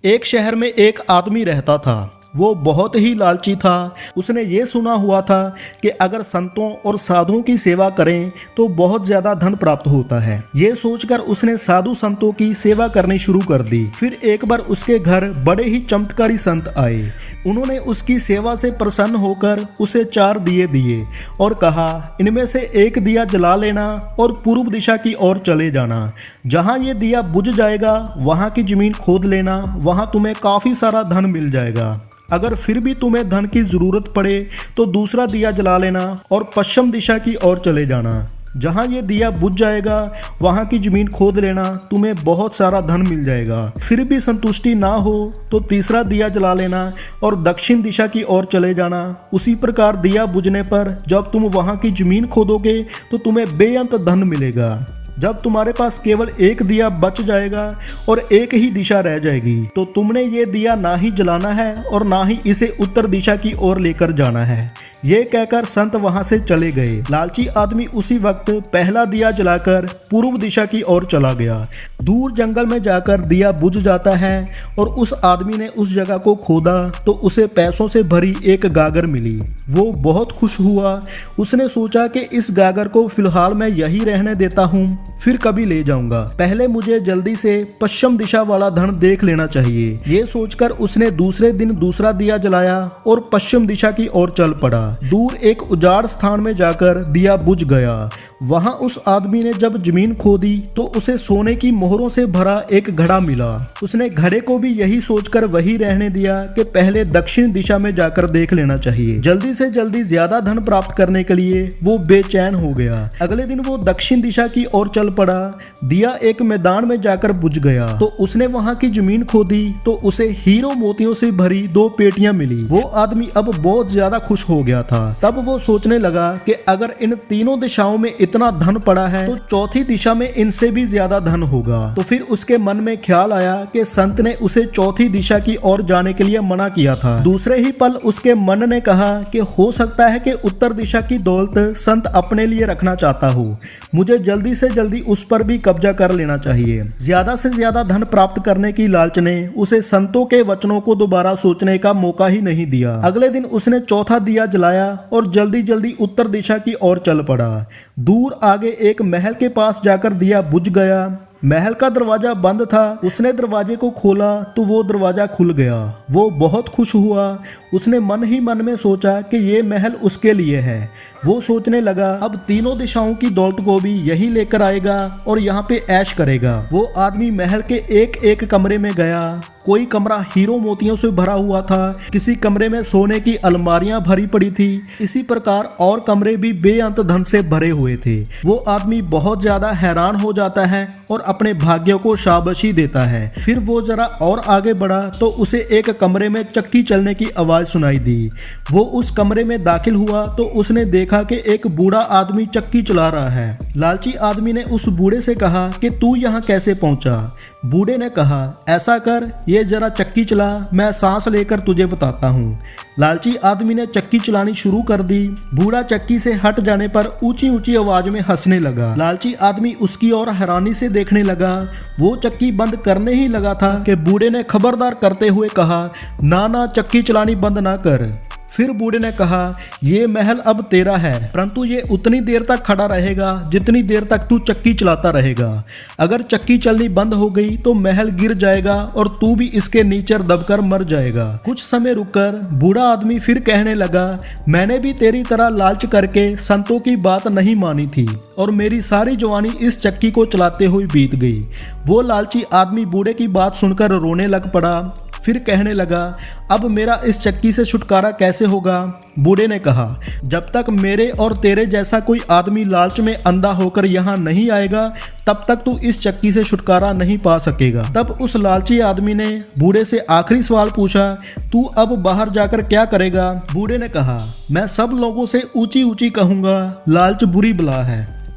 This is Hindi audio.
एक शहर में एक आदमी रहता था। वो बहुत ही लालची था। उसने ये सुना हुआ था कि अगर संतों और साधुओं की सेवा करें तो बहुत ज़्यादा धन प्राप्त होता है। ये सोचकर उसने साधु संतों की सेवा करनी शुरू कर दी। फिर एक बार उसके घर बड़े ही चमत्कारी संत आए। उन्होंने उसकी सेवा से प्रसन्न होकर उसे 4 दिए दिए और कहा, इनमें से एक दिया जला लेना और पूर्व दिशा की ओर चले जाना। जहाँ ये दिया बुझ जाएगा वहाँ की जमीन खोद लेना, वहाँ तुम्हें काफ़ी सारा धन मिल जाएगा। अगर फिर भी तुम्हें धन की ज़रूरत पड़े तो दूसरा दिया जला लेना और पश्चिम दिशा की ओर चले जाना। जहाँ ये दिया बुझ जाएगा वहाँ की ज़मीन खोद लेना, तुम्हें बहुत सारा धन मिल जाएगा। फिर भी संतुष्टि ना हो तो तीसरा दिया जला लेना और दक्षिण दिशा की ओर चले जाना। उसी प्रकार दिया बुझने पर जब तुम वहाँ की ज़मीन खोदोगे तो तुम्हें बेअंत धन मिलेगा। जब तुम्हारे पास केवल एक दिया बच जाएगा और एक ही दिशा रह जाएगी तो तुमने ये दिया ना ही जलाना है और ना ही इसे उत्तर दिशा की ओर लेकर जाना है। ये कहकर संत वहां से चले गए। लालची आदमी उसी वक्त पहला दिया जलाकर पूर्व दिशा की ओर चला गया। दूर जंगल में जाकर दिया बुझ जाता है और उस आदमी ने उस जगह को खोदा तो उसे पैसों से भरी एक गागर मिली। वो बहुत खुश हुआ। उसने सोचा कि इस गागर को फिलहाल मैं यही रहने देता हूँ, फिर कभी ले जाऊंगा। पहले मुझे जल्दी से पश्चिम दिशा वाला धन देख लेना चाहिए। ये सोचकर उसने दूसरे दिन दूसरा दिया जलाया और पश्चिम दिशा की ओर चल पड़ा। दूर एक उजाड़ स्थान में जाकर दिया बुझ गया। वहां उस आदमी ने जब जमीन खोदी तो उसे सोने की मोहरों से भरा एक घड़ा मिला। उसने घड़े को भी यही सोचकर वही रहने दिया कि पहले दक्षिण दिशा में जाकर देख लेना चाहिए। जल्दी से जल्दी ज्यादा धन प्राप्त करने के लिए वो बेचैन हो गया। अगले दिन वो दक्षिण दिशा की ओर चल पड़ा। दिया एक मैदान में जाकर बुझ गया तो उसने वहां की जमीन खोदी तो उसे हीरो मोतियों से भरी 2 पेटियां मिली। वो आदमी अब बहुत ज्यादा खुश हो गया था। तब वो सोचने लगा कि अगर इन तीनों दिशाओं में इतना धन पड़ा है तो चौथी दिशा में इनसे भी ज्यादा धन होगा। तो फिर उसके मन में ख्याल आया कि संत ने उसे चौथी दिशा की ओर जाने के लिए मना किया था। दूसरे ही पल उसके मन ने कहा कि हो सकता है कि उत्तर दिशा की दौलत संत अपने लिए रखना चाहता हो। मुझे जल्दी से जल्दी उस पर भी कब्जा कर लेना चाहिए। ज्यादा से ज्यादा धन प्राप्त करने की लालच ने उसे संतों के वचनों को दोबारा सोचने का मौका ही नहीं दिया। अगले दिन उसने चौथा दिया जलाया और जल्दी जल्दी उत्तर दिशा की ओर चल पड़ा। दूर आगे एक महल के पास जाकर दिया बुझ गया। महल का दरवाजा बंद था। उसने दरवाजे को खोला तो वो दरवाजा खुल गया। वो बहुत खुश हुआ। उसने मन ही मन में सोचा कि ये महल उसके लिए है। वो सोचने लगा अब तीनों दिशाओं की दौलत को भी यही लेकर आएगा और यहाँ पे ऐश करेगा। वो आदमी महल के एक एक कमरे में गया। कोई कमरा हीरो मोतियों से भरा हुआ था, किसी कमरे में सोने की अलमारियां भरी पड़ी थी। इसी प्रकार और कमरे भी बेअंत धन से भरे हुए थे। वो आदमी बहुत ज्यादा हैरान हो जाता है और अपने भाग्यों को शाबाशी देता है। फिर वो जरा और आगे बढ़ा तो उसे एक कमरे में चक्की चलने की आवाज सुनाई दी। वो उस कमरे में दाखिल हुआ तो उसने देखा कि एक बूढ़ा आदमी चक्की चला रहा है। लालची आदमी ने उस बूढ़े से कहा कि तू यहाँ कैसे पहुंचा? बूढ़े ने कहा, ऐसा कर, ये जरा चक्की चला, मैं सांस लेकर तुझे बताता हूँ। लालची आदमी ने चक्की चलानी शुरू कर दी। बूढ़ा चक्की से हट जाने पर ऊंची ऊंची आवाज में हंसने लगा। लालची आदमी उसकी ओर हैरानी से देखने लगा। वो चक्की बंद करने ही लगा था कि बूढ़े ने खबरदार करते हुए कहा, ना चक्की चलानी बंद ना कर। फिर बूढ़े ने कहा, ये महल अब तेरा है, परंतु ये उतनी देर तक खड़ा रहेगा जितनी देर तक तू चक्की चलाता रहेगा। अगर चक्की चलनी बंद हो गई तो महल गिर जाएगा और तू भी इसके नीचे दबकर मर जाएगा। कुछ समय रुककर बूढ़ा आदमी फिर कहने लगा, मैंने भी तेरी तरह लालच करके संतों की बात नहीं मानी थी और मेरी सारी जवानी इस चक्की को चलाते हुए बीत गई। वो लालची आदमी बूढ़े की बात सुनकर रोने लग पड़ा। फिर कहने लगा, अब मेरा इस चक्की से छुटकारा कैसे होगा? बूढ़े ने कहा, जब तक मेरे और तेरे जैसा कोई आदमी लालच में अंधा होकर यहाँ नहीं आएगा तब तक तू इस चक्की से छुटकारा नहीं पा सकेगा। तब उस लालची आदमी ने बूढ़े से आखिरी सवाल पूछा, तू अब बाहर जाकर क्या करेगा? बूढ़े ने कहा, मैं सब लोगों से ऊंची ऊंची कहूंगा, लालच बुरी बला है।